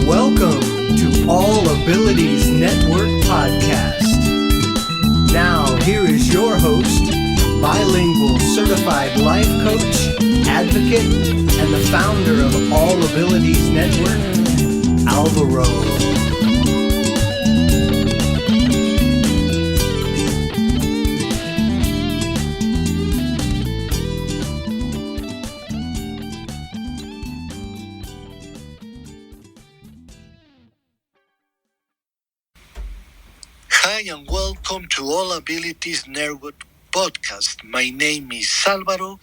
Welcome to All Abilities Network Podcast. Now, here is your host, bilingual certified life coach, advocate, and the founder of All Abilities Network, Alvaro. Hi and welcome to All Abilities Network Podcast. My name is Alvaro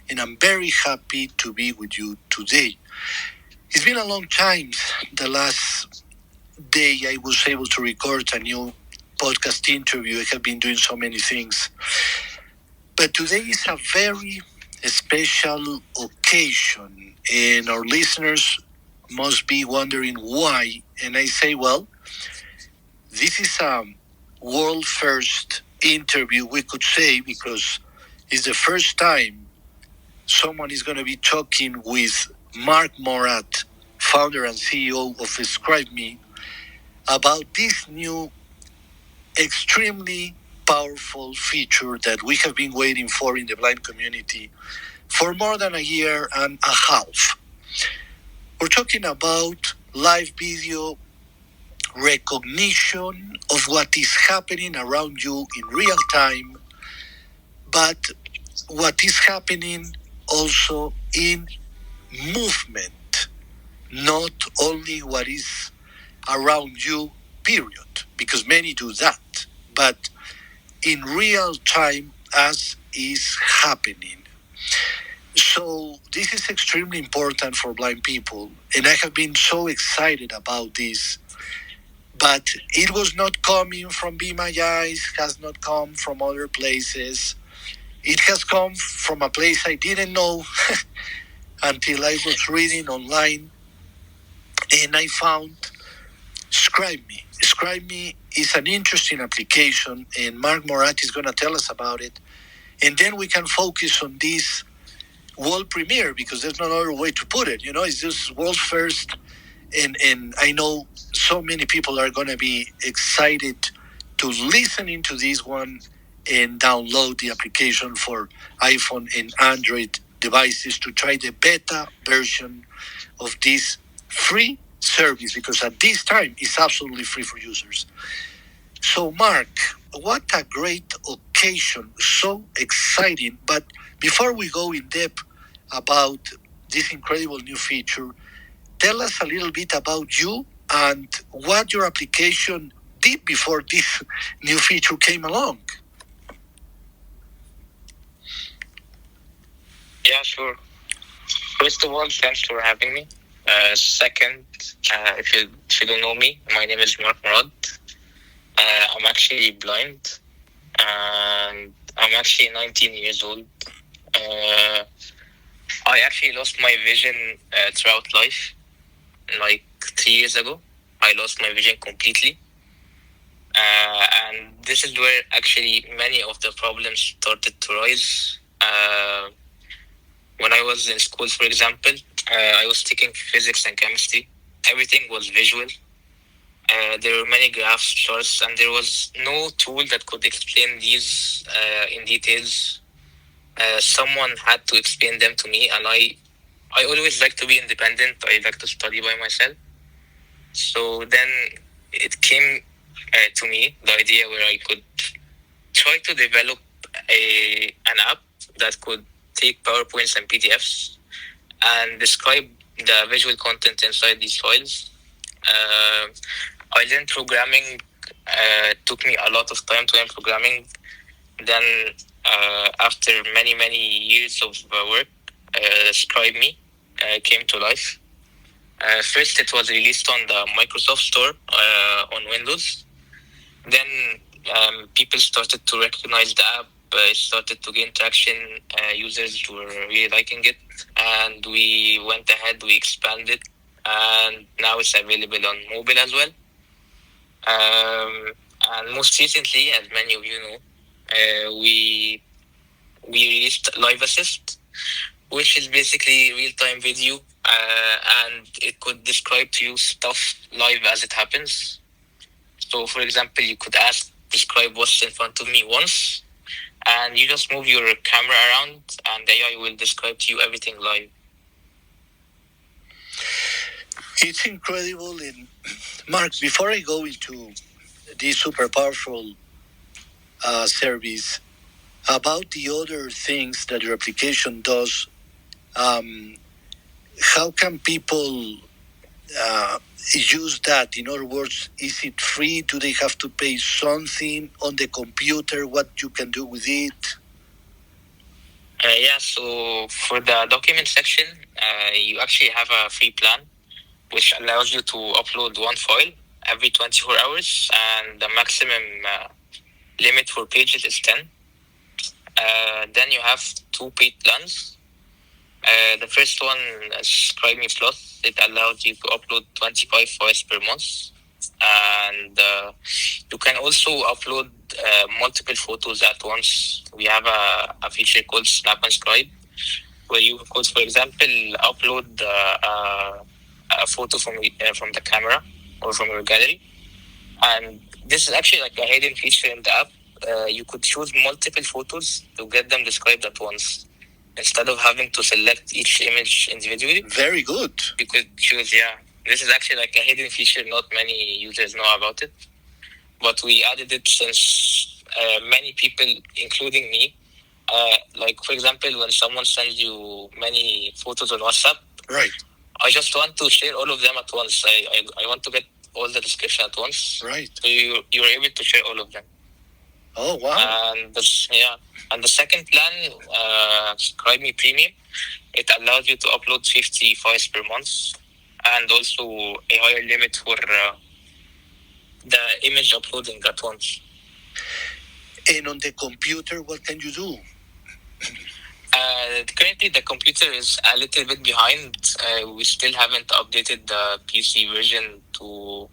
and I'm very happy to be with you today. It's been a long time. The last day I was able to record a new podcast interview. I have been doing so many things. But today is a very special occasion and our listeners must be wondering why. And I say, well, this is a world first interview, we could say, because it's the first time someone is going to be talking with Mark Morad, founder and CEO of ScribeMe, about this new extremely powerful feature that we have been waiting for in the blind community for more than a year and a half. We're talking about live video recognition of what is happening around you in real time, but what is happening also in movement, not only what is around you, period, because many do that, but in real time as is happening. So this is extremely important for blind people, and I have been so excited about this. But it was not coming from Be My Eyes, has not come from other places. It has come from a place I didn't know until I was reading online and I found ScribeMe. ScribeMe is an interesting application and Mark Morad is going to tell us about it. And then we can focus on this world premiere because there's no other way to put it. You know, it's just world first. And I know so many people are going to be excited to listen into this one and download the application for iPhone and Android devices to try the beta version of this free service, because at this time it's absolutely free for users. So Mark, what a great occasion, so exciting. But before we go in depth about this incredible new feature, tell us a little bit about you and what your application did before this new feature came along. Yeah, sure. First of all, thanks for having me. Second, if you don't know me, my name is Mark Morad. I'm actually blind, and I'm actually 19 years old. I actually lost my vision throughout life. Like 3 years ago, I lost my vision completely. And this is where actually many of the problems started to rise. When I was in school, for example, I was taking physics and chemistry. Everything was visual. There were many graphs, charts, and there was no tool that could explain these in details. Someone had to explain them to me, and I always like to be independent. I like to study by myself. So then it came to me, the idea where I could try to develop an app that could take PowerPoints and PDFs and describe the visual content inside these files. I learned programming. Took me a lot of time to learn programming. Then after many years of work, ScribeMe came to life. First, it was released on the Microsoft Store on Windows. Then people started to recognize the app. It started to gain traction. Users were really liking it. And we went ahead, we expanded. And now it's available on mobile as well. And most recently, as many of you know, we released Live Assist, which is basically real-time video and it could describe to you stuff live as it happens. So, for example, you could ask, describe what's in front of me once, and you just move your camera around, and the AI will describe to you everything live. It's incredible. And Mark, before I go into this super powerful service, about the other things that your application does, how can people use that? In other words, is it free? Do they have to pay something on the computer? What you can do with it? So for the document section, you actually have a free plan, which allows you to upload one file every 24 hours, and the maximum limit for pages is 10. Then you have two paid plans. The first one is ScribeMe Plus. It allows you to upload 25 files per month. And you can also upload multiple photos at once. We have a feature called Snap and Scribe, where you could, for example, upload a photo from the camera or from your gallery. And this is actually like a hidden feature in the app. You could choose multiple photos to get them described at once, instead of having to select each image individually. Very good. You could choose, This is actually like a hidden feature. Not many users know about it, but we added it since many people, including me, like, for example, when someone sends you many photos on WhatsApp, right? I just want to share all of them at once. I want to get all the description at once. Right. So you're able to share all of them. Oh, wow. And the second plan, ScribeMe Premium, it allows you to upload 50 files per month, and also a higher limit for the image uploading at once. And on the computer, what can you do? Currently, the computer is a little bit behind. We still haven't updated the PC version to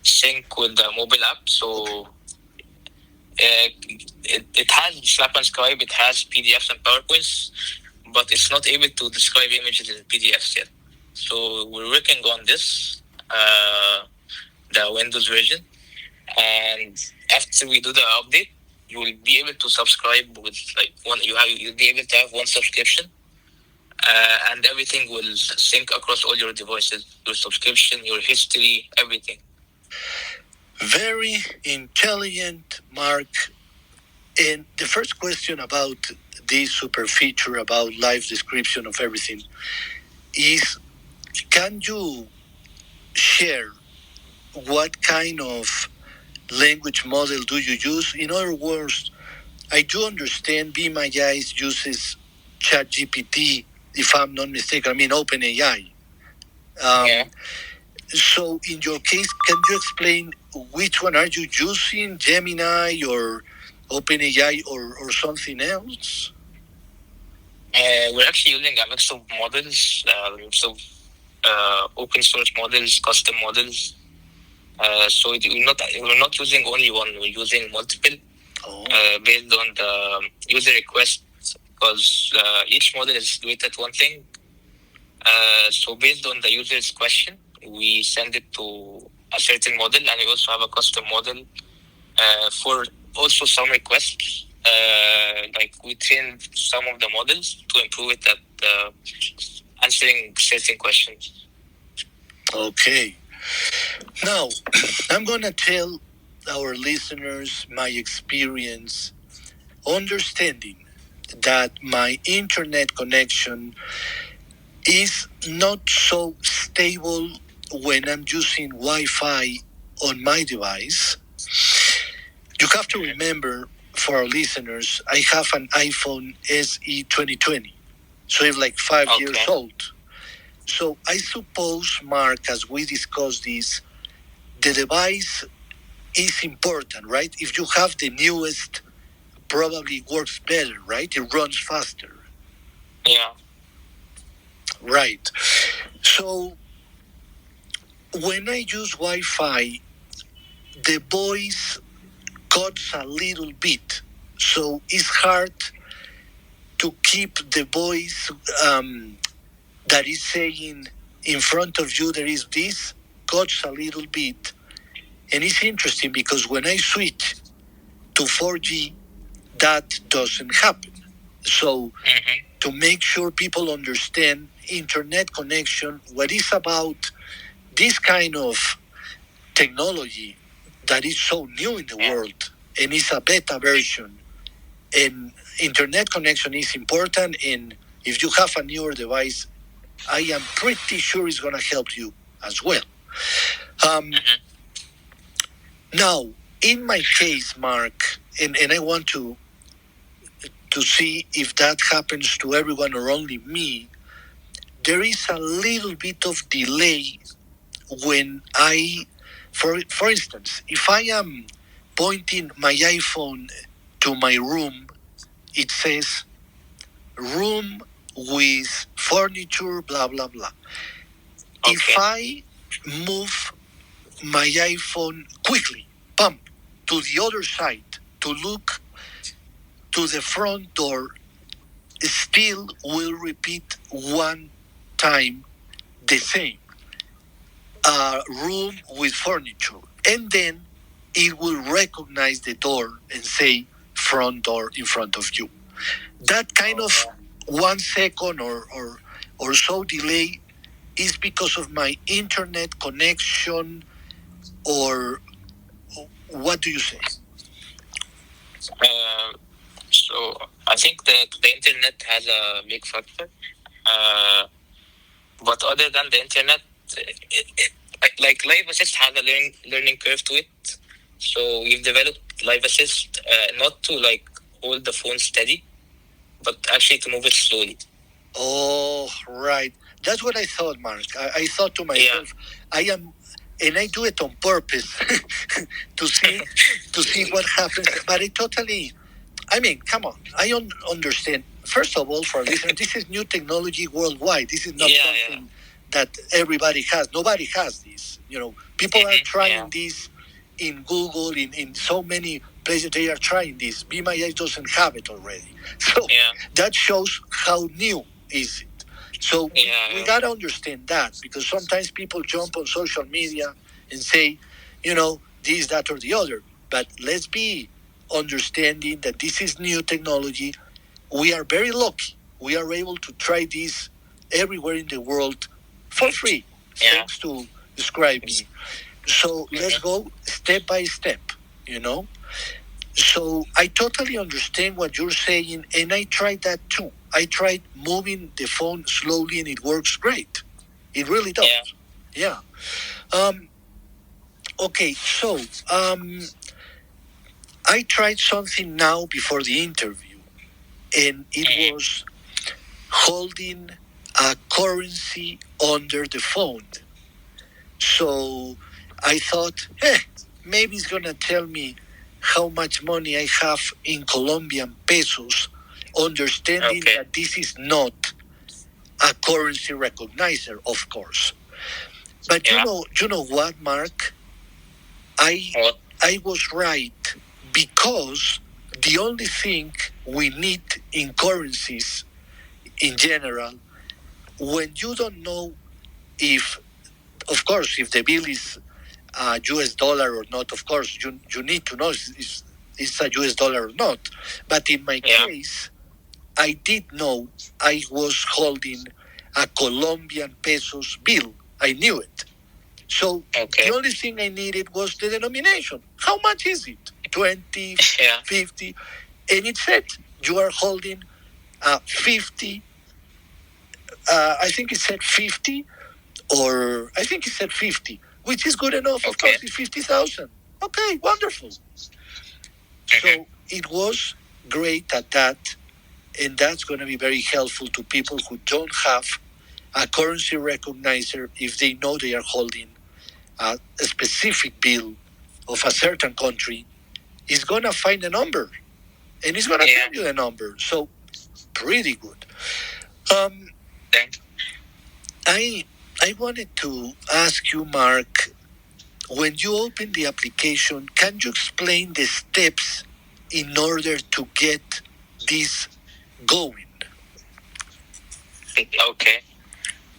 sync with the mobile app. So it has Snap and Scribe, it has PDFs and PowerPoints, but it's not able to describe images in PDFs yet. So we're working on this, the Windows version. And after we do the update, you will be able to subscribe with you'll be able to have one subscription, and everything will sync across all your devices, your subscription, your history, everything. Very intelligent, Mark. And the first question about this super feature about live description of everything is, can you share what kind of language model do you use? In other words, I do understand Be My Eyes uses ChatGPT, if I'm not mistaken. I mean, OpenAI. So in your case, can you explain which one are you using, Gemini or OpenAI or something else? We're actually using a mix of models, open source models, custom models. So we're not using only one, we're using multiple based on the user request, because each model is great at one thing. So based on the user's question, we send it to a certain model, and we also have a custom model for also some requests. Like we trained some of the models to improve it at answering certain questions. Okay. Now, I'm going to tell our listeners my experience understanding that my internet connection is not so stable when I'm using Wi-Fi on my device. You have to remember, for our listeners, I have an iPhone SE 2020, so it's like 5 years old. So I suppose, Mark, as we discuss this, the device is important, right? If you have the newest, probably works better, right? It runs faster. Yeah. Right. So when I use Wi-Fi, the voice cuts a little bit. So it's hard to keep the voice that is saying in front of you there is this, cuts a little bit. And it's interesting because when I switch to 4G, that doesn't happen. So to make sure people understand internet connection, what is about this kind of technology that is so new in the world and is a beta version, and internet connection is important, and if you have a newer device, I am pretty sure it's going to help you as well. Now, in my case, Mark, and I want to see if that happens to everyone or only me, there is a little bit of delay when for instance, if I am pointing my iPhone to my room, it says room with furniture, blah, blah, blah. Okay. If I move my iPhone quickly, bump, to the other side to look to the front door, still will repeat one time the same. Room with furniture. And then it will recognize the door and say front door in front of you. That kind of 1 second or so delay is because of my internet connection, or what do you say? So I think that the internet has a big factor. But other than the internet, like Live Assist has a learning curve to it. So we've developed Live Assist not to like hold the phone steady, but actually to move it slowly. Oh, right. That's what I thought, Mark. I thought to myself, and I do it on purpose to see what happens. But come on. I understand. First of all, for listeners, this is new technology worldwide. This is not something that everybody has. Nobody has this. People are trying this in Google, in so many places. They are trying this. Be My Eyes doesn't have it already. So that shows how new is it. So we got to understand that, because sometimes people jump on social media and say, this, that, or the other. But let's be understanding that this is new technology. We are very lucky. We are able to try this everywhere in the world for free, thanks to ScribeMe. So let's go step by step, So I totally understand what you're saying, and I tried that too. I tried moving the phone slowly, and it works great. It really does. Yeah. Okay, so I tried something now before the interview, and it was holding a currency under the phone. So I thought, maybe it's going to tell me how much money I have in Colombian pesos, understanding that this is not a currency recognizer, of course. But you know what, Mark? I was right, because the only thing we need in currencies in general, when you don't know if the bill is a US dollar or not, of course, you need to know if it's a US dollar or not. But in my case, I did know I was holding a Colombian pesos bill. I knew it. So the only thing I needed was the denomination. How much is it? 20, 50? And it said, you are holding 50. I think it said 50, or I think it said 50, which is good enough. Of course, it's 50,000. Okay, wonderful. So it was great at that, and that's going to be very helpful to people who don't have a currency recognizer. If they know they are holding a specific bill of a certain country, it's going to find a number, and it's going to tell you the number. So pretty good. I wanted to ask you, Mark, when you open the application, can you explain the steps in order to get this going? Okay.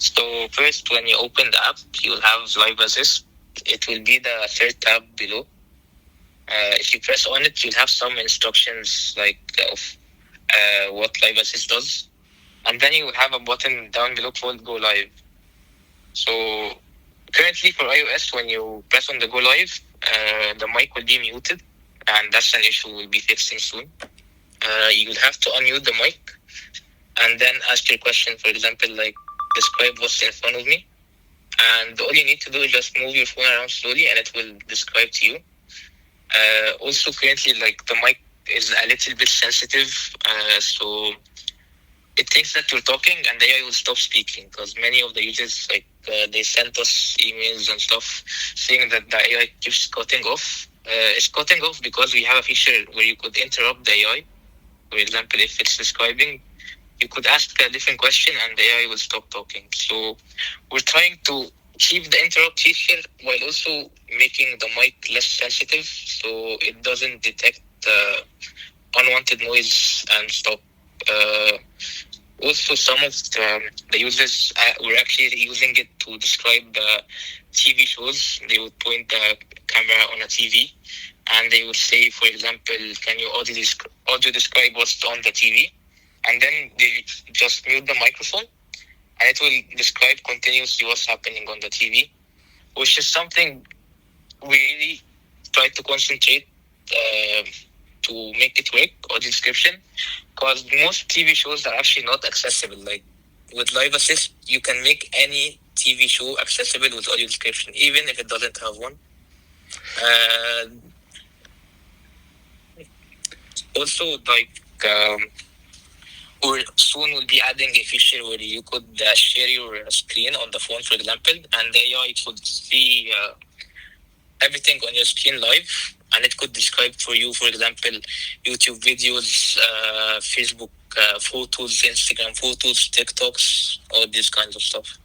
So first, when you open the app, you'll have Live Assist. It will be the third tab below. If you press on it, you'll have some instructions like of what Live Assist does. And then you will have a button down below called Go Live. So currently for iOS, when you press on the Go Live, the mic will be muted. And that's an issue we'll be fixing soon. You'll have to unmute the mic and then ask your question, for example, like describe what's in front of me. And all you need to do is just move your phone around slowly and it will describe to you. Also, currently, like the mic is a little bit sensitive, so it thinks that you're talking and the AI will stop speaking because many of the users, like they sent us emails and stuff saying that the AI keeps cutting off. It's cutting off because we have a feature where you could interrupt the AI. For example, if it's describing, you could ask a different question and the AI will stop talking. So we're trying to keep the interrupt feature while also making the mic less sensitive so it doesn't detect unwanted noise and stop. Also, some of the users were actually using it to describe TV shows. They would point the camera on a TV and they would say, for example, can you audio describe what's on the TV? And then they just mute the microphone and it will describe continuously what's happening on the TV, which is something we really try to concentrate to make it work, audio description, because most TV shows are actually not accessible. Like with Live Assist, you can make any TV show accessible with audio description, even if it doesn't have one. Also, like or soon we'll be adding a feature where you could share your screen on the phone, for example, and the AI could see everything on your screen live, and it could describe for you, for example, YouTube videos, Facebook photos, Instagram photos, TikToks, all these kinds of stuff.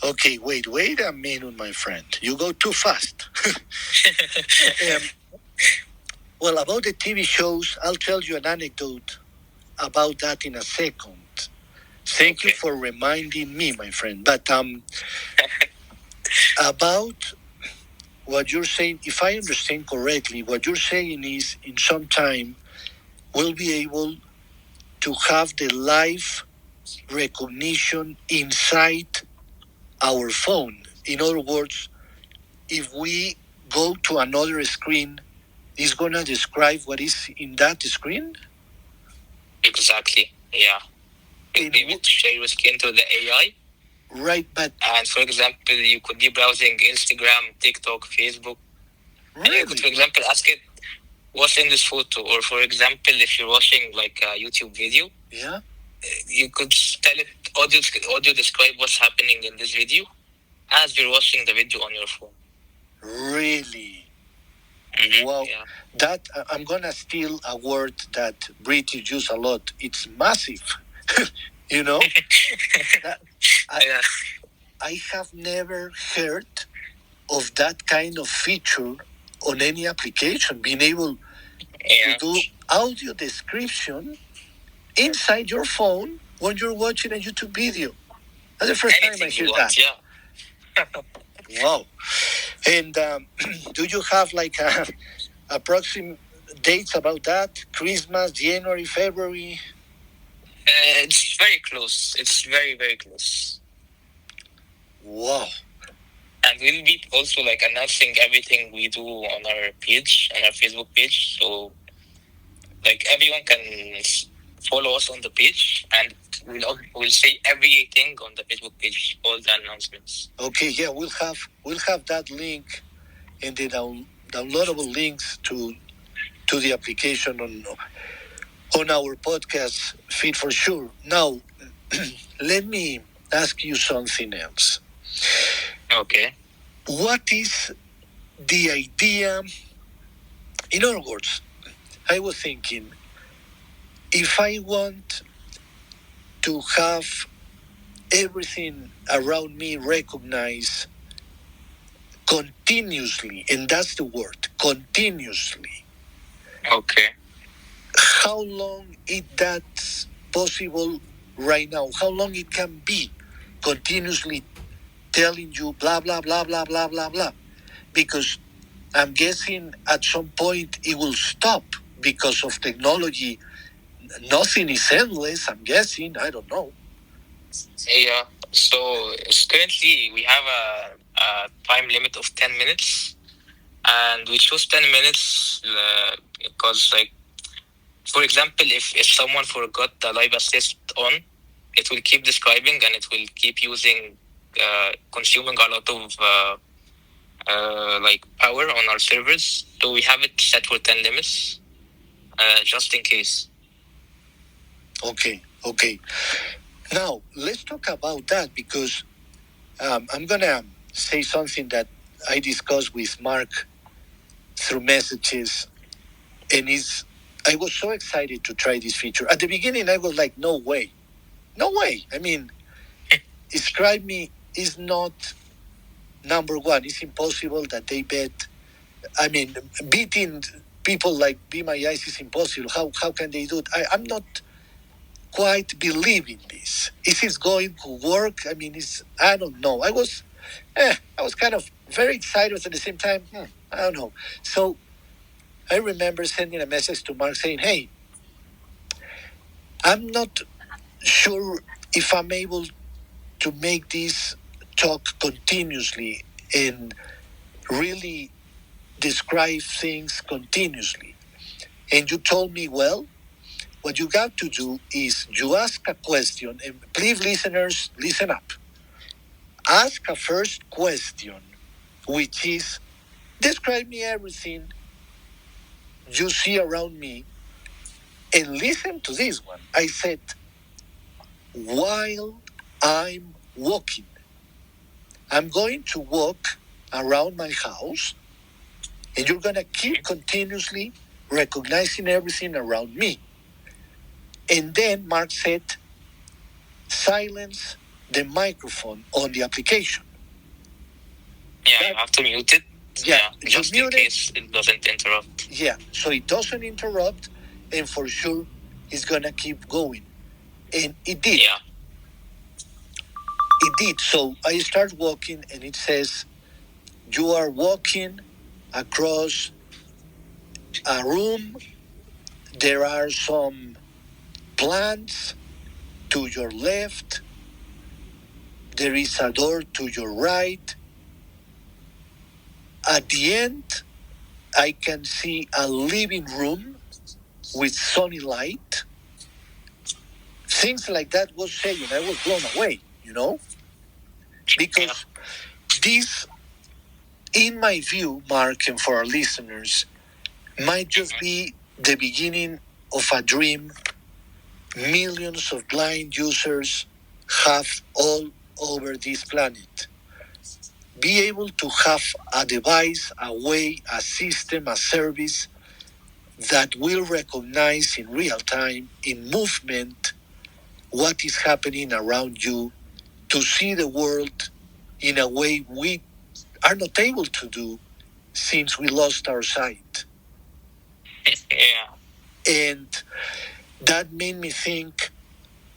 Okay, wait a minute, my friend. You go too fast. Well, about the TV shows, I'll tell you an anecdote about that in a second. Thank you for reminding me, my friend. But about what you're saying, if I understand correctly, what you're saying is in some time we'll be able to have the live recognition inside our phone. In other words, if we go to another screen, it's going to describe what is in that screen? Exactly, yeah. You'll be able to share your screen to the AI. Right, but... And for example, you could be browsing Instagram, TikTok, Facebook. Really? And you could, for example, ask it, what's in this photo? Or for example, if you're watching like a YouTube video, yeah, you could tell it, audio describe what's happening in this video as you're watching the video on your phone. Really? Mm-hmm, wow. Yeah. That, I'm going to steal a word that British use a lot. It's massive. You know? I have never heard of that kind of feature on any application, being able to do audio description inside your phone when you're watching a YouTube video. That's the first time I hear that. Yeah. Wow. And do you have like approximate dates about that? Christmas, January, February? It's very close. It's very, very close. Wow. And we'll be also like announcing everything we do on our page, on our Facebook page. So like everyone can follow us on the page and we'll say everything on the Facebook page, all the announcements. Okay, yeah, we'll have that link and the downloadable links to the application on our podcast feed for sure. Now, let me ask you something else. Okay. What is the idea? In other words, I was thinking, if I want to have everything around me recognized continuously, and that's the word, continuously. Okay. How long is that possible right now? How long it can be? continuously telling you blah, blah, blah, blah, blah, blah, blah. Because I'm guessing at some point it will stop because of technology. Nothing is endless, I'm guessing. I don't know. Yeah. So currently we have a time limit of 10 minutes, and we choose 10 minutes because, like, for example, if someone forgot the live assist on, it will keep describing and it will keep using, consuming a lot of like power on our servers. So we have it set for 10 limits, just in case. Okay. Now, let's talk about that because I'm going to say something that I discussed with Mark through messages, and I was so excited to try this feature. At the beginning, I was like, no way. I mean, ScribeMe is not number one. It's impossible that they bet. I mean, beating people like Be My Eyes is impossible. How can they do it? I'm not quite believing this. Is this going to work? I mean, I don't know. I was kind of very excited, but at the same time, I don't know. So I remember sending a message to Mark saying, hey, I'm not sure if I'm able to make this talk continuously and really describe things continuously. And you told me, well, what you got to do is you ask a question, and please, listeners, listen up. Ask a first question, which is, describe me everything you see around me, and listen to this one. I said, while I'm walking, I'm going to walk around my house, and you're going to keep continuously recognizing everything around me. And then Mark said, silence the microphone on the application. Yeah, you have to mute it. Yeah, just in case it doesn't interrupt. Yeah, so it doesn't interrupt, and for sure, it's going to keep going. And it did. Yeah. It did. So I start walking, and it says, you are walking across a room. There are some plants to your left. There is a door to your right. At the end, I can see a living room with sunny light. Things like that was saying. I was blown away, because this, in my view, Mark, and for our listeners, might just be the beginning of a dream millions of blind users have all over this planet. Be able to have a device, a way, a system, a service that will recognize in real time, in movement, what is happening around you, to see the world in a way we are not able to do since we lost our sight. Yeah. And that made me think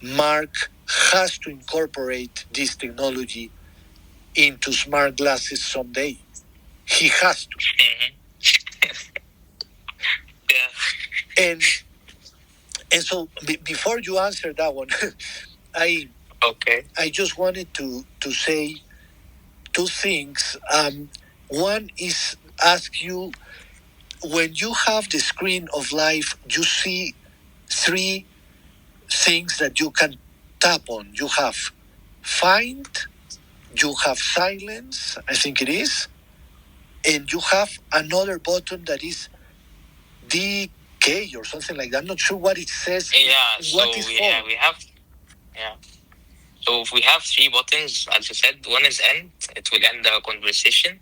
Mark has to incorporate this technology into smart glasses someday. He has to. Yeah. And so before you answer that one, I just wanted to say two things. One is ask you, when you have the screen of life, you see three things that you can tap on. You have find, you have silence, I think it is, and you have another button that is DK or something like that. I'm not sure what it says. Yeah, we have. So we have three buttons, as you said. One is end. It will end the conversation.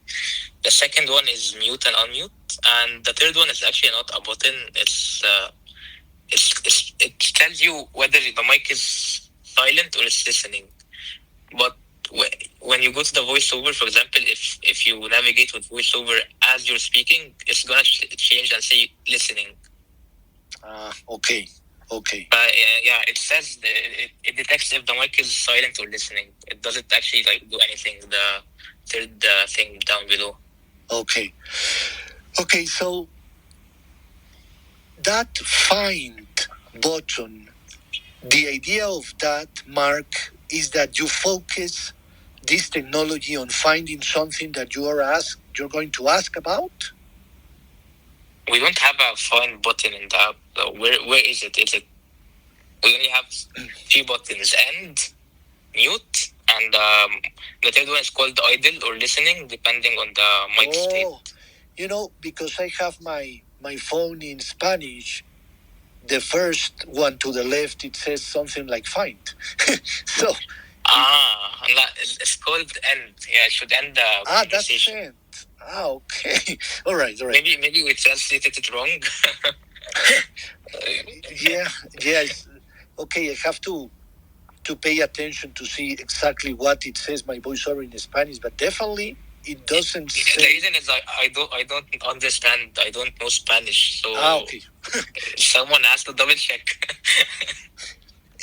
The second one is mute and unmute. And the third one is actually not a button. It tells you whether the mic is silent or it's listening. But when you go to the voiceover, for example, if you navigate with voiceover as you're speaking, it's going to change and say listening. Okay. Okay. It says it detects if the mic is silent or listening. It doesn't actually like do anything. The third thing down below. Okay. Okay, so that find button, the idea of that, Mark, is that you focus this technology on finding something that you're going to ask about? We don't have a find button in the app. Where is it? We only have 3 buttons: end, mute, and the third one is called idle or listening, depending on the mic state. You know, because I have my phone in Spanish, the first one to the left, it says something like find. So. It's called end. Yeah, it should end the conversation. That's end. Okay. All right. Maybe we translated it wrong. Yes. Okay, I have to pay attention to see exactly what it says, my voiceover in Spanish, but definitely it doesn't say. The reason is I don't understand. I don't know Spanish, so okay. Someone has to double check.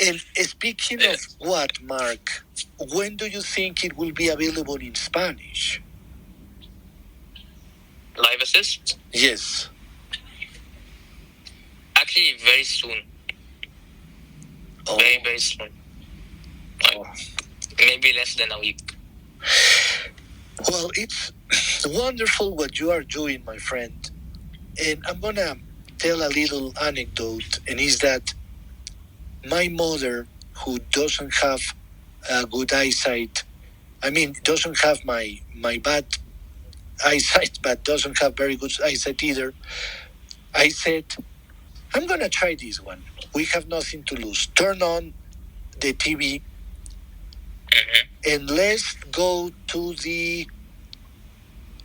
And speaking of what, Mark, when do you think it will be available in Spanish? Live Assist? Yes. Actually, very soon. Oh. Very, very soon. Maybe less than a week. Well, it's wonderful what you are doing, my friend. And I'm going to tell a little anecdote, and is that my mother, who doesn't have good eyesight, doesn't have my bad eyesight, but doesn't have very good eyesight either, I said, I'm going to try this one. We have nothing to lose. Turn on the TV, and let's go to the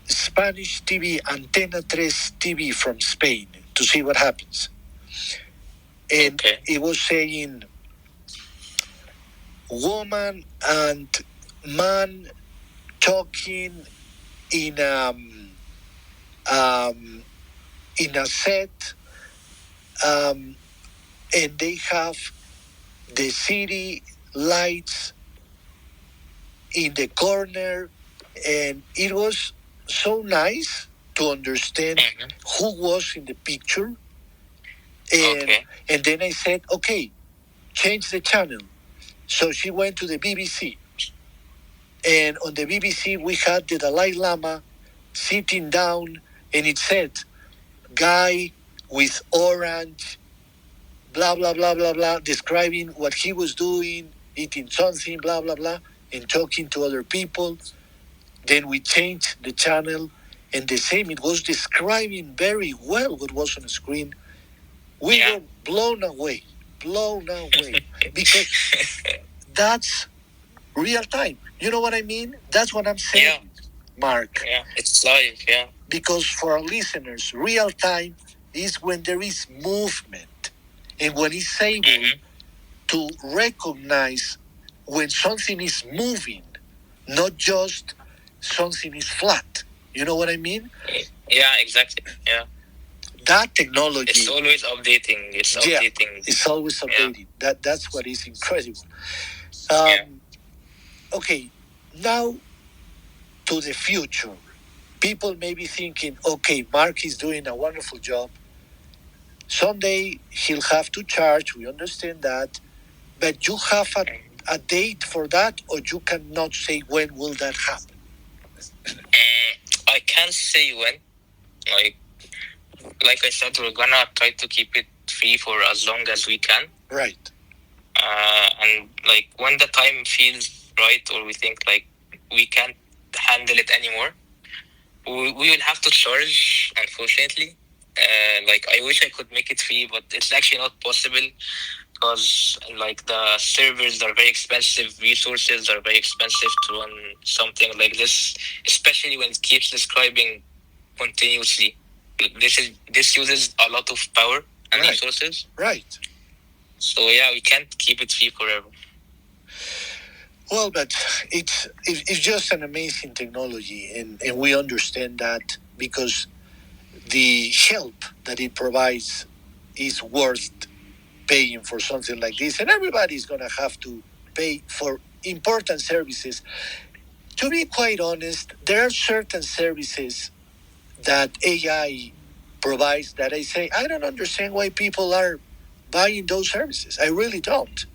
Spanish TV, Antena 3 TV from Spain, to see what happens. And it was saying woman and man talking in a set, and they have the city lights in the corner, and it was so nice to understand who was in the picture. And then I said, okay, change the channel. So she went to the BBC. And on the BBC, we had the Dalai Lama sitting down, and it said, guy with orange, blah, blah, blah, blah, blah, describing what he was doing, eating something, blah, blah, blah, and talking to other people. Then we changed the channel, and the same, it was describing very well what was on the screen. We were blown away, because that's real time. You know what I mean? That's what I'm saying, Mark. Yeah, it's live, Because for our listeners, real time is when there is movement, and when it's able to recognize when something is moving, not just something is flat. You know what I mean? Yeah, exactly. Yeah. That technology. It's always updating. It's updating. It's always updating. Yeah. That's what is incredible. Okay, now to the future. People may be thinking, okay, Mark is doing a wonderful job. Someday he'll have to charge. We understand that. But you have a date for that, or you cannot say when will that happen? I can't say when. Like I said, we're gonna try to keep it free for as long as we can. Right. And when the time feels right, or we think we can't handle it anymore, we will have to charge, unfortunately. I wish I could make it free, but it's actually not possible, because the servers are very expensive, resources are very expensive to run something like this, especially when it keeps describing continuously. This uses a lot of power and resources. Right. So we can't keep it free forever. Well, but it's just an amazing technology, and we understand that, because the help that it provides is worth paying for something like this, and everybody's going to have to pay for important services. To be quite honest, there are certain services that AI provides that I say, I don't understand why people are buying those services. I really don't.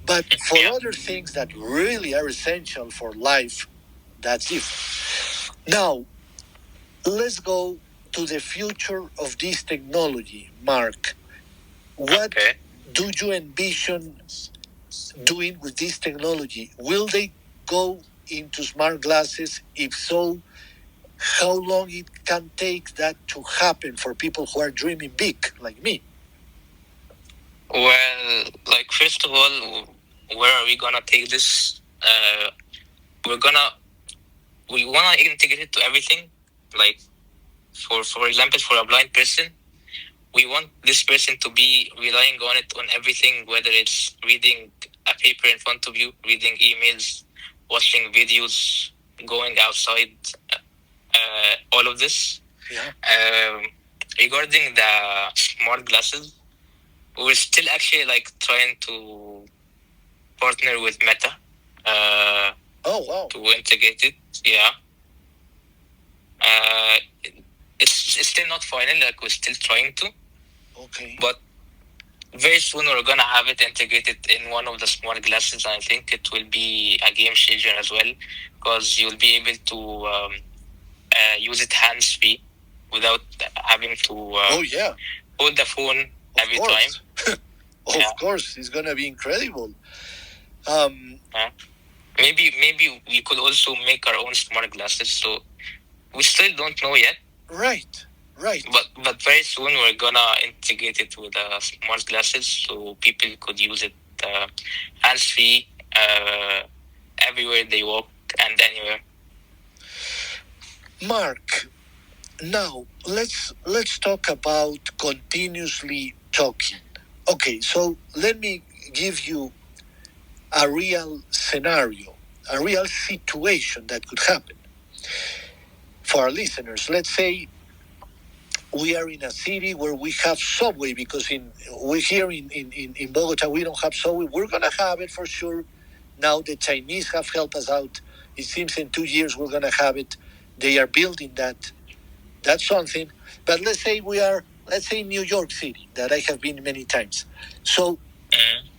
But for other things that really are essential for life, that's different. Now, let's go to the future of this technology, Mark. What do you envision doing with this technology? Will they go into smart glasses? If so, how long it can take that to happen for people who are dreaming big, like me? Well, like, first of all, where are we gonna take this? We wanna integrate it to everything. Like, for example, for a blind person, we want this person to be relying on it on everything, whether it's reading a paper in front of you, reading emails, watching videos, going outside, all of this. Regarding the smart glasses, we're still actually like trying to partner with Meta to integrate it. It's still not final, like we're still trying to. But very soon we're gonna have it integrated in one of the smart glasses, and I think it will be a game changer as well, because you'll be able to use it hands-free without having to hold the phone every time. Of course, it's gonna be incredible. Maybe we could also make our own smart glasses. So we still don't know yet. Right. But very soon we're gonna integrate it with smart glasses, so people could use it hands-free everywhere they walk and anywhere. Mark, now let's talk about continuously talking. Okay, so let me give you a real scenario, a real situation that could happen for our listeners. Let's say we are in a city where we have subway, because we're here in Bogota, we don't have subway. We're going to have it for sure. Now the Chinese have helped us out. It seems in 2 years we're going to have it. They are building that. That's something. But let's say in New York City, that I have been many times. So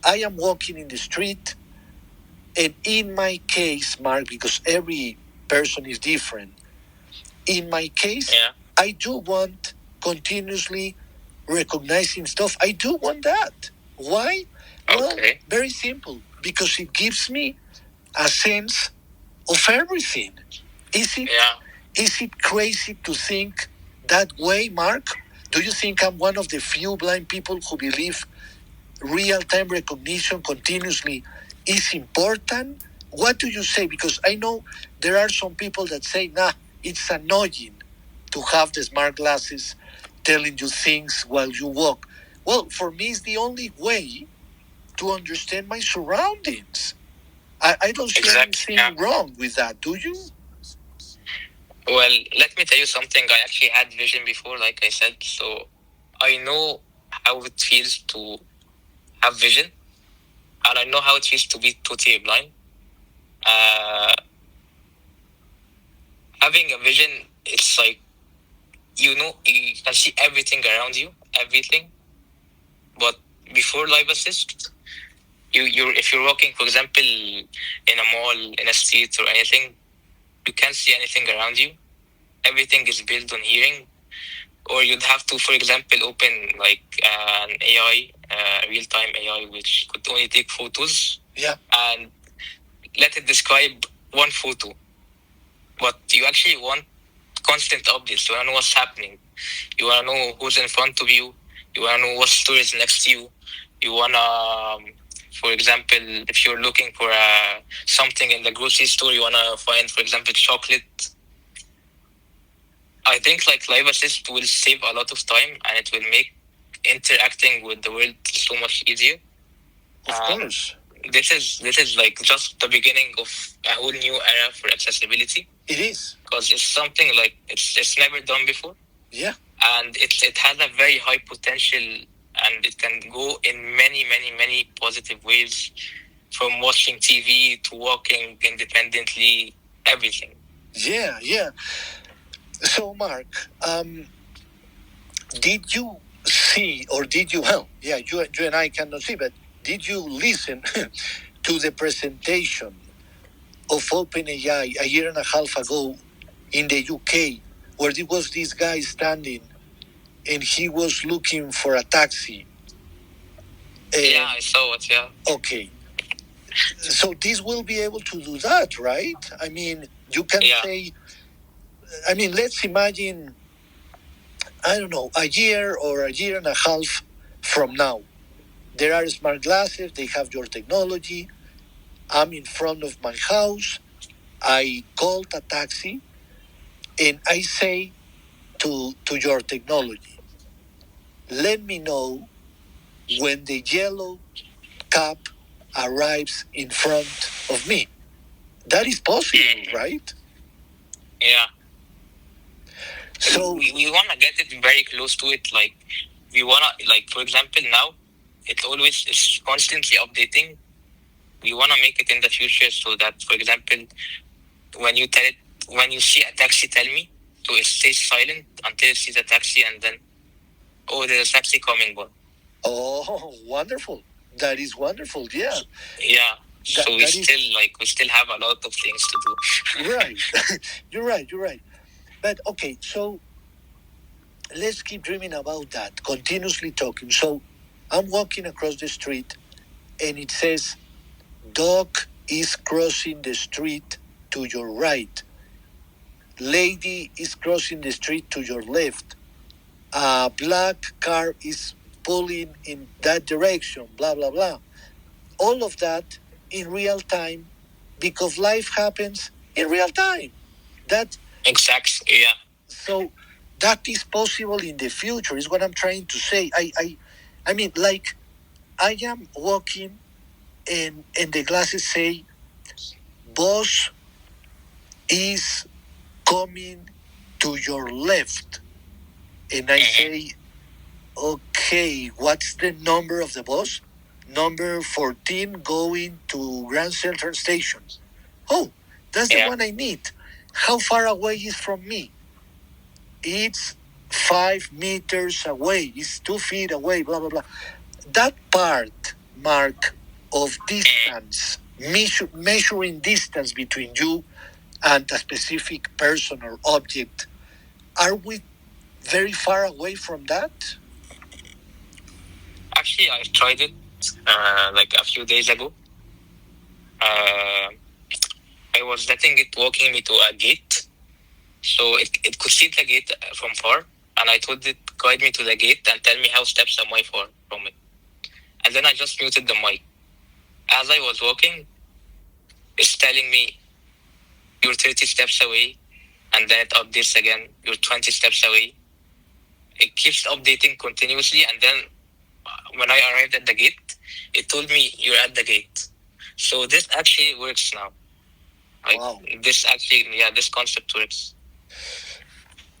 I am walking in the street, and in my case, Mark, because every person is different, in my case, I do want continuously recognizing stuff. I do want that. Why? Well, very simple. Because it gives me a sense of everything. Is it crazy to think that way, Mark? Do you think I'm one of the few blind people who believe real-time recognition continuously is important? What do you say? Because I know there are some people that say, it's annoying to have the smart glasses telling you things while you walk. Well, for me, it's the only way to understand my surroundings. I don't see anything wrong with that. Do you? Well, let me tell you something. I actually had vision before, like I said, so I know how it feels to have vision, and I know how it feels to be totally blind. Having a vision, it's like, you can see everything around you, everything. But before live assist, if you're walking, for example, in a mall, in a street or anything, you can't see anything around you. Everything is built on hearing. Or you'd have to, for example, open like an AI, real-time AI, which could only take photos and let it describe one photo. But you actually want constant updates. You want to know what's happening. You want to know who's in front of you. You want to know what store is next to you. You want to, for example, if you're looking for something in the grocery store, you want to find, for example, chocolate. I think like Live Assist will save a lot of time, and it will make interacting with the world so much easier. Of course. This is like just the beginning of a whole new era for accessibility. It is. Because it's something like it's never done before. Yeah. And it has a very high potential and it can go in many, many, many positive ways, from watching TV to walking independently, everything. Yeah. So, Mark, did you see, or did you, well, yeah, you and I cannot see, but did you listen to the presentation of OpenAI a year and a half ago in the UK, where there was this guy standing and he was looking for a taxi? Yeah, I saw it, yeah. Okay. So this will be able to do that, right? I mean, you can say, I mean, let's imagine, I don't know, a year or a year and a half from now. There are smart glasses, they have your technology. I'm in front of my house. I called a taxi and I say to your technology, let me know when the yellow cab arrives in front of me. That is possible, right? Yeah. So we want to get it very close to it. Like, we want to, like, for example, now it always is constantly updating. We want to make it in the future so that, for example, when you see a taxi, tell me to stay silent until it sees a taxi, and then, oh, there's a taxi coming, but. Oh, wonderful. That is wonderful. Yeah. Yeah. So we still have a lot of things to do. Right. You're right. But okay, so let's keep dreaming about that, continuously talking. So I'm walking across the street and it says, dog is crossing the street to your right. Lady is crossing the street to your left. A black car is pulling in that direction, blah, blah, blah. All of that in real time, because life happens in real time. That exactly, yeah. So that is possible in the future, is what I'm trying to say. I mean, like, I am walking and the glasses say, boss is coming to your left. And I say, okay, what's the number of the bus? Number 14 going to Grand Central Station. Oh, that's the one I need. How far away is from me? It's 5 meters away. It's 2 feet away, blah, blah, blah. That part, Mark, of distance, measuring distance between you and a specific person or object, are we very far away from that? Actually, I tried it like a few days ago. I was letting it walking me to a gate, so it could see the gate from far, and I told it guide me to the gate and tell me how steps am I far from it. And then I just muted the mic. As I was walking, it's telling me you're 30 steps away, and then it updates again, you're 20 steps away. It keeps updating continuously, and then when I arrived at the gate, it told me you're at the gate. So this actually works now. Like, wow. This concept works.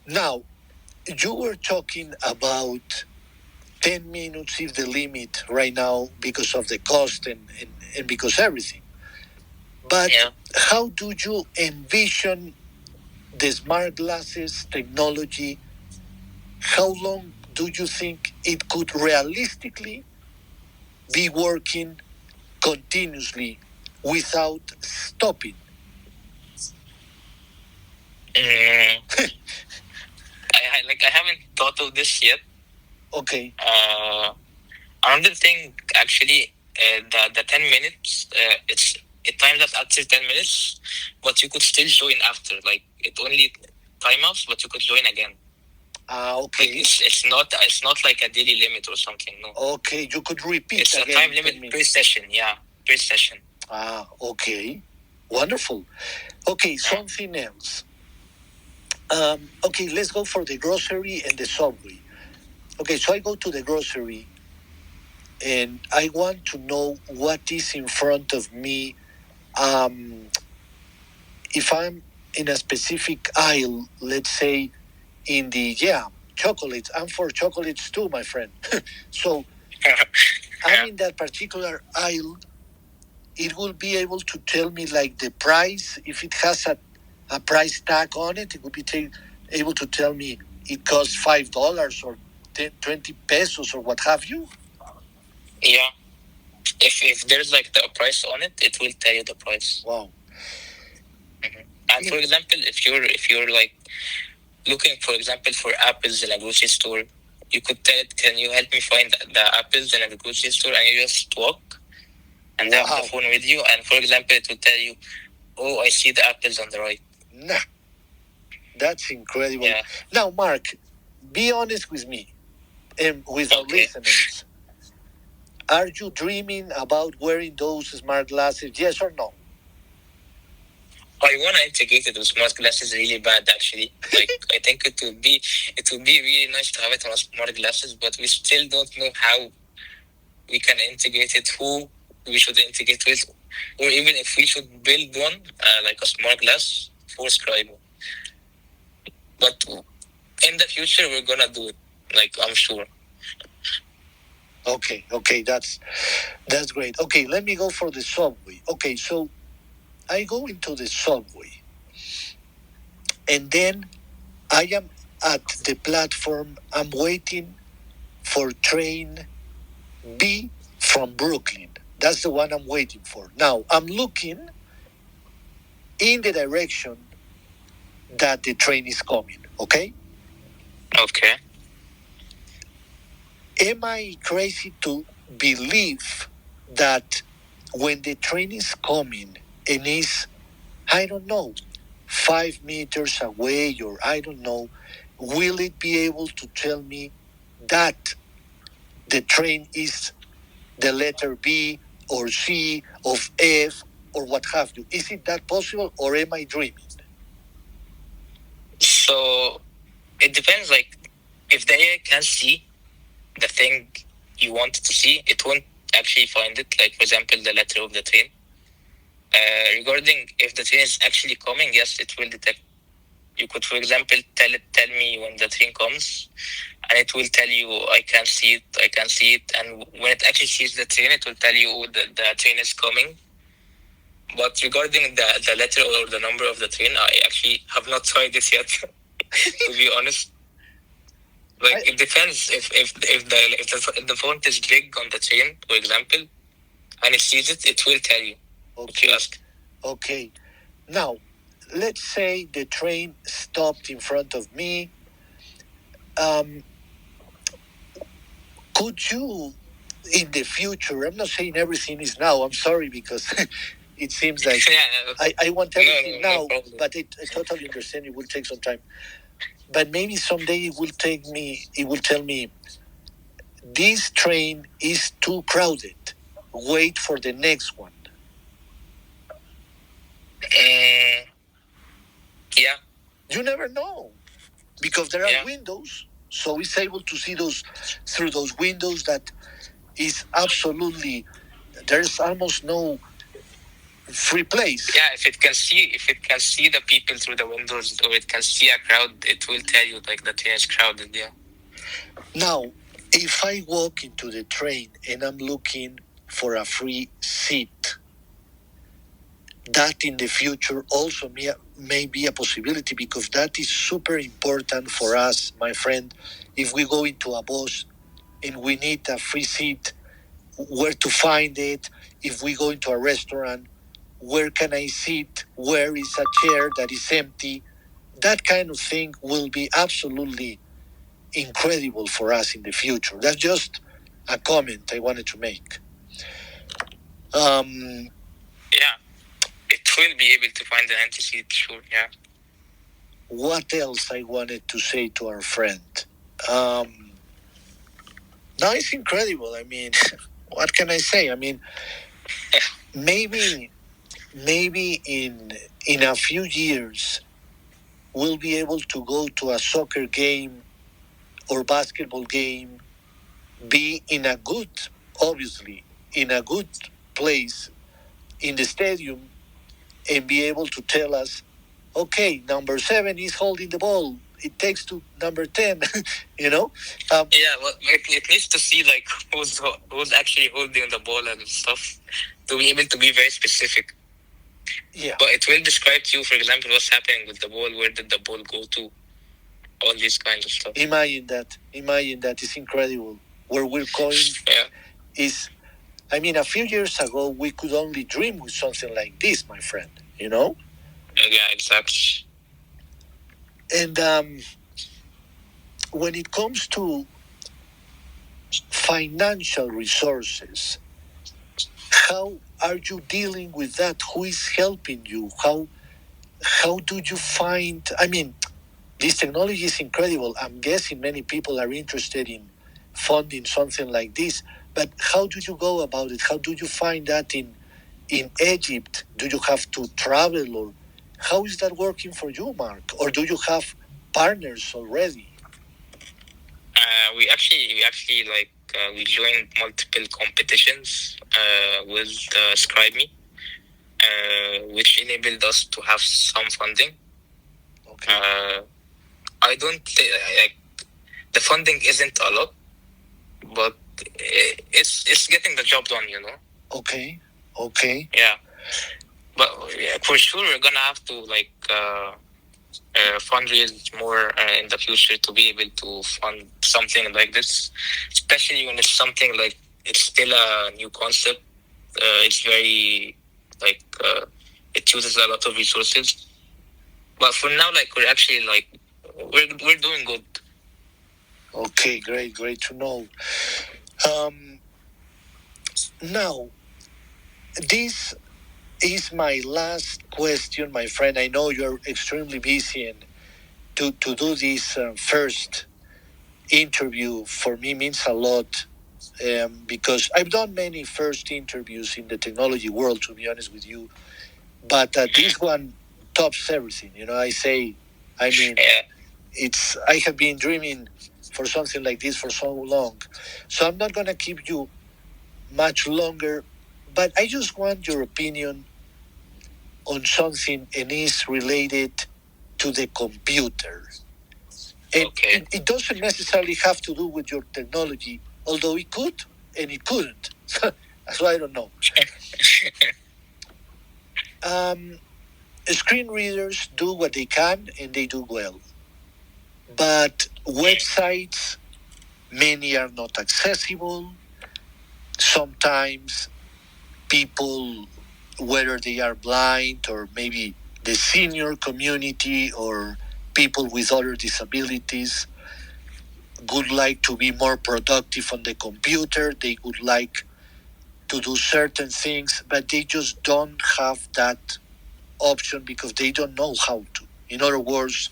Now, you were talking about 10 minutes is the limit right now because of the cost and because everything. But how do you envision the smart glasses technology? How long do you think it could realistically be working continuously without stopping? I haven't thought of this yet. Okay. Another thing, actually, the 10 minutes, it times out after 10 minutes, but you could still join after. Like, it only time outs, but you could join again. Okay. Like, it's not like a daily limit or something. No. Okay, you could repeat. It's again, a time limit per session. Yeah, per session. Okay, wonderful. Okay, something else. Okay, let's go for the grocery and the subway. Okay, so I go to the grocery and I want to know what is in front of me. If I'm in a specific aisle, let's say in the chocolates. I'm for chocolates too, my friend. So I'm in that particular aisle, it will be able to tell me like the price. If it has a price tag on it, it will be able to tell me it costs $5 or 20 pesos or what have you. Yeah. If there's like the price on it, it will tell you the price. Wow. And for example, if you're like looking, for example, for apples in a grocery store, you could tell it, can you help me find the apples in a grocery store? And you just walk and have the phone with you. And for example, it will tell you, oh, I see the apples on the right. Nah, that's incredible. Yeah. Now, Mark, be honest with me and with our listeners. Are you dreaming about wearing those smart glasses? Yes or no? I want to integrate it with smart glasses really bad, actually. Like, I think it would be really nice to have it on smart glasses, but we still don't know how we can integrate it, who we should integrate with, or even if we should build one, like a smart glass for ScribeMe. But in the future, we're gonna do it, like, I'm sure. Okay, that's great. Okay, let me go for the subway. Okay, so I go into the subway, and then I am at the platform. I'm waiting for train B from Brooklyn. That's the one I'm waiting for. Now, I'm looking in the direction that the train is coming, okay? Okay. Am I crazy to believe that when the train is coming and is, I don't know, 5 meters away, or I don't know, will it be able to tell me that the train is the letter B or C of F or what have you? Is it that possible, or am I dreaming? So it depends. Like, if the AI can see the thing you want to see, it won't actually find it. Like, for example, the letter of the train. Regarding if the train is actually coming, yes, it will detect. You could, for example, tell me when the train comes, and it will tell you, I can see it. And when it actually sees the train, it will tell you that the train is coming. But regarding the letter or the number of the train, I actually have not tried it yet, to be honest. Like, it depends. If the font is big on the train, for example, and it sees it, it will tell you. Okay. If you ask. Okay. Now, let's say the train stopped in front of me. Could you, in the future, I'm not saying everything is now, I'm sorry, because it seems like I want everything now, but I totally understand it will take some time. But maybe someday it will tell me, this train is too crowded. Wait for the next one. Yeah. You never know, because there are windows, so it's able to see those through those windows. That is absolutely, there's almost no free place. Yeah, if it can see the people through the windows, or it can see a crowd, it will tell you like the train is crowded. Yeah. Now, if I walk into the train and I'm looking for a free seat, that in the future also may be a possibility, because that is super important for us, my friend. If we go into a bus and we need a free seat, where to find it? If we go into a restaurant, where can I sit? Where is a chair that is empty? That kind of thing will be absolutely incredible for us in the future. That's just a comment I wanted to make. Yeah. It will be able to find an empty seat, sure, yeah. What else I wanted to say to our friend? No, it's incredible. I mean, what can I say? I mean, maybe in a few years, we'll be able to go to a soccer game or basketball game, be in a good place in the stadium, and be able to tell us okay, number 7 is holding the ball. It takes to number 10, you know? Yeah, well, it needs to see like who's actually holding the ball and stuff to be able to be very specific. Yeah. But it will describe to you, for example, what's happening with the ball, where did the ball go to, all these kinds of stuff. Imagine that. It's incredible. Where we're going is, I mean, a few years ago, we could only dream with something like this, my friend, you know? Yeah, exactly. And when it comes to financial resources, how are you dealing with that? Who is helping you? How do you find, I mean, this technology is incredible. I'm guessing many people are interested in funding something like this, but how do you go about it? How do you find that in Egypt? Do you have to travel, or how is that working for you, Mark? Or do you have partners already? We actually like we joined multiple competitions with ScribeMe, which enabled us to have some funding. Okay. I don't like the funding isn't a lot, but it's getting the job done, you know. Okay. Yeah, but for sure we're gonna have to like fundraise more in the future to be able to fund something like this, especially when it's something like it's still a new concept. It's very like it uses a lot of resources, but for now, like we're actually like we're doing good. Okay, great to know. Now, this is my last question, my friend. I know you're extremely busy, and to do this first interview for me means a lot, because I've done many first interviews in the technology world, to be honest with you, but this one tops everything. You know, I mean, I have been dreaming for something like this for so long, so I'm not going to keep you much longer, but I just want your opinion on something, and is related to the computer. And it doesn't necessarily have to do with your technology, although it could and it couldn't. So I don't know. Screen readers do what they can, and they do well. But websites, many are not accessible. Sometimes people, whether they are blind or maybe the senior community or people with other disabilities, would like to be more productive on the computer. They would like to do certain things, but they just don't have that option because they don't know how to. In other words,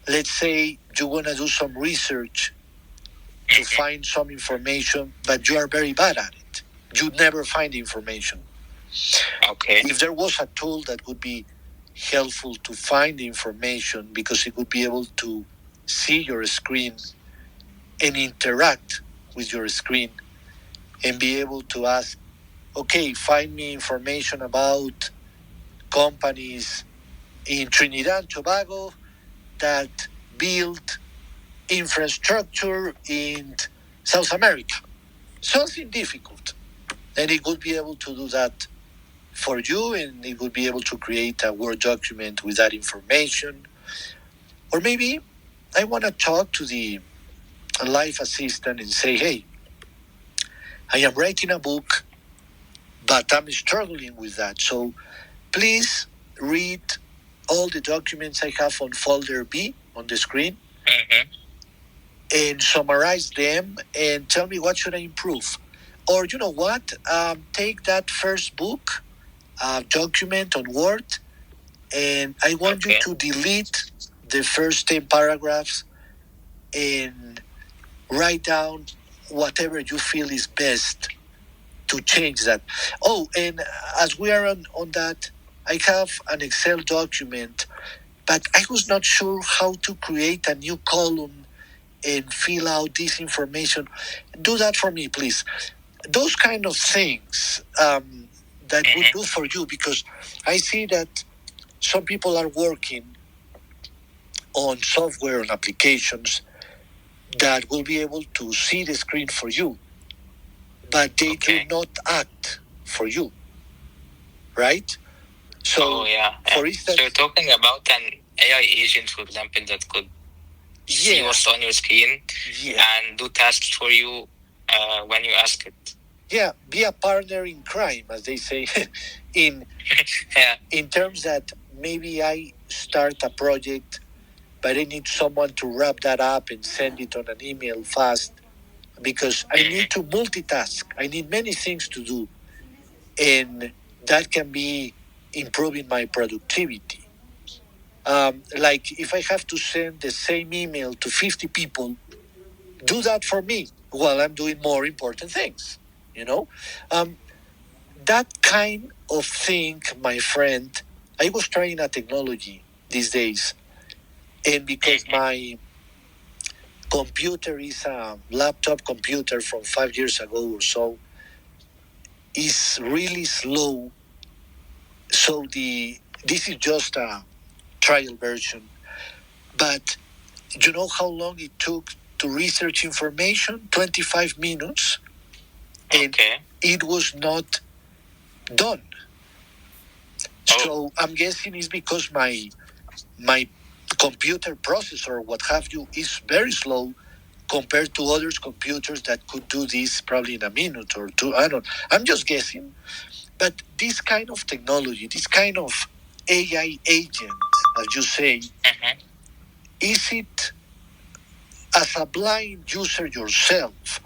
let's say you want to do some research to find some information, but you are very bad at it. You never find information. Okay. If there was a tool that would be helpful to find the information, because it would be able to see your screen and interact with your screen and be able to ask, okay, find me information about companies in Trinidad and Tobago that build infrastructure in South America. Something difficult. And it would be able to do that for you, and it would be able to create a Word document with that information. Or maybe I want to talk to the life assistant and say, hey, I am writing a book, but I'm struggling with that. So please read all the documents I have on folder B on the screen, and summarize them and tell me what should I improve. Or you know what? Take that first book document on Word, and I want you to delete the first 10 paragraphs and write down whatever you feel is best to change that. Oh, and as we are on that, I have an Excel document, but I was not sure how to create a new column and fill out this information. Do that for me, please. Those kind of things that would do for you, because I see that some people are working on software and applications that will be able to see the screen for you, but they do not act for you, right? So, for instance, so you're talking about an AI agent, for example, that could see what's on your screen and do tasks for you when you ask it. Yeah, be a partner in crime, as they say, in terms that maybe I start a project, but I need someone to wrap that up and send it on an email fast, because I need to multitask. I need many things to do, and that can be improving my productivity. Like if I have to send the same email to 50 people, do that for me while I'm doing more important things, you know? That kind of thing, my friend, I was trying a technology these days, and because my computer is a laptop computer from 5 years ago or so, is really slow. So this is just a trial version. But you know how long it took to research information? 25 minutes. And it was not done. So I'm guessing it's because my computer processor, what have you, is very slow compared to others' computers that could do this probably in a minute or two. I'm just guessing. But this kind of technology, this kind of AI agent, as you say, is it, as a blind user yourself,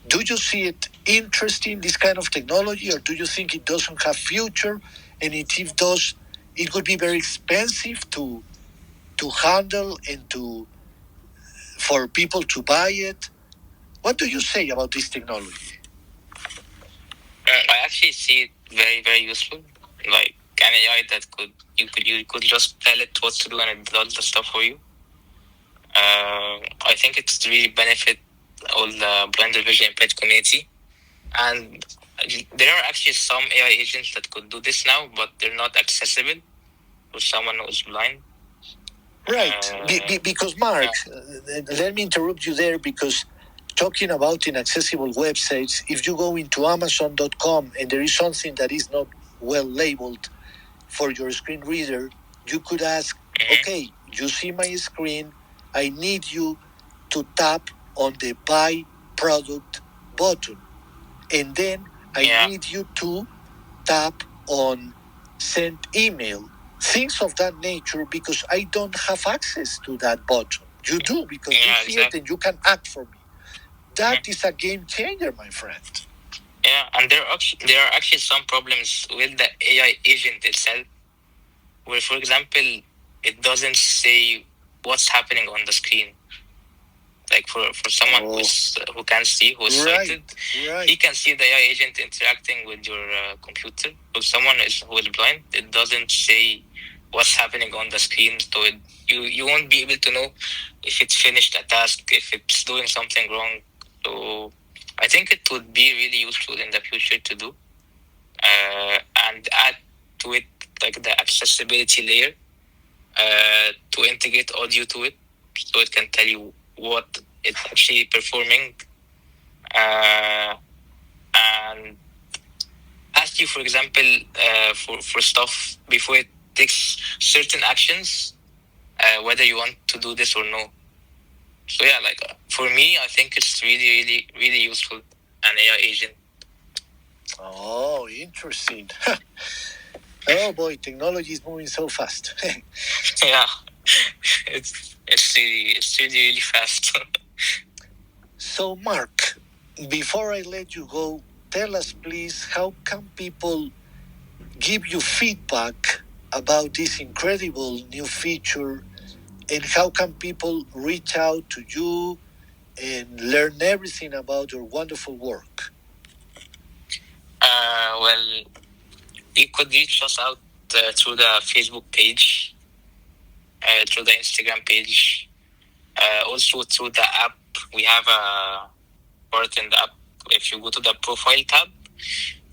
do you see it interesting, this kind of technology, or do you think it doesn't have future? And if it does, it would be very expensive to handle and for people to buy it. What do you say about this technology? I actually see it very, very useful. Like an AI that you could just tell it what to do and it does the stuff for you. I think it's really benefit all the blind or vision impaired community. And there are actually some AI agents that could do this now, but they're not accessible for someone who's blind. Right. Because, Mark, let me interrupt you there, because talking about inaccessible websites, if you go into Amazon.com and there is something that is not well labeled for your screen reader, you could ask, okay, you see my screen, I need you to tap on the buy product button. And then I need you to tap on send email. Things of that nature, because I don't have access to that button. You do, because you see it and you can act for me. That is a game changer, my friend. Yeah, and there are actually some problems with the AI agent itself, where, for example, it doesn't say what's happening on the screen. Like for someone who can see, who's sighted, he can see the AI agent interacting with your computer. For someone who is blind, it doesn't say what's happening on the screen, so you won't be able to know if it's finished a task, if it's doing something wrong. So I think it would be really useful in the future to do, and add to it like the accessibility layer, to integrate audio to it, so it can tell you what it's actually performing, and ask you, for example, for stuff before it takes certain actions, whether you want to do this or no. So yeah, like for me, I think it's really, really, really useful, an AI agent. Oh, interesting. Oh boy, technology is moving so fast. Yeah, it's really fast. So, Mark, before I let you go, tell us, please, how can people give you feedback about this incredible new feature, and how can people reach out to you and learn everything about your wonderful work? Well, you could reach us out through the Facebook page, through the Instagram page, also through the app. We have a part in the app. If you go to the profile tab,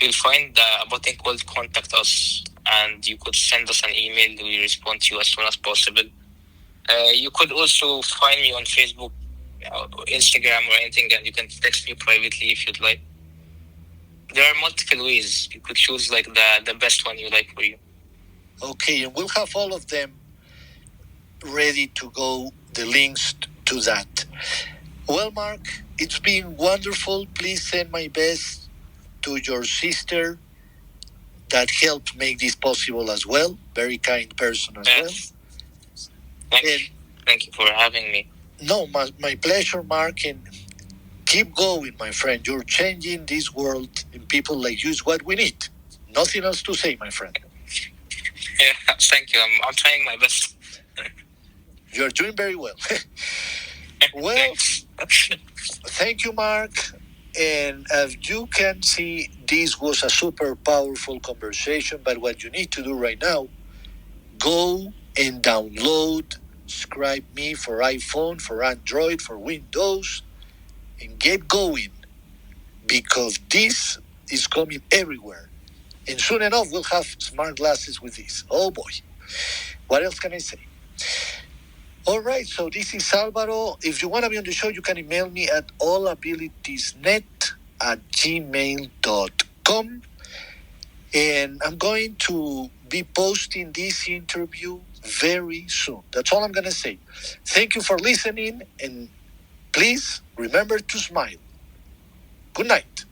you'll find a button called Contact Us. and you could send us an email. We respond to you as soon as possible. You could also find me on Facebook, Instagram, or anything, and you can text me privately if you'd like. There are multiple ways. You could choose like the best one you like for you. Okay, and we'll have all of them ready to go, the links to that. Well, Mark, it's been wonderful. Please send my best to your sister that helped make this possible as well. Very kind person as well. Thank you for having me. No, my pleasure, Mark, and keep going, my friend. You're changing this world, and people like you is what we need. Nothing else to say, my friend. Yeah, thank you. I'm trying my best. You're doing very well. Well, thank you, Mark. And as you can see, this was a super powerful conversation. But what you need to do right now, go and download ScribeMe for iPhone, for Android, for Windows, and get going, because this is coming everywhere. And soon enough, we'll have smart glasses with this. Oh boy. What else can I say? All right, so this is Alvaro. If you want to be on the show, you can email me at allabilitiesnet@gmail.com. And I'm going to be posting this interview very soon. That's all I'm going to say. Thank you for listening, and please remember to smile. Good night.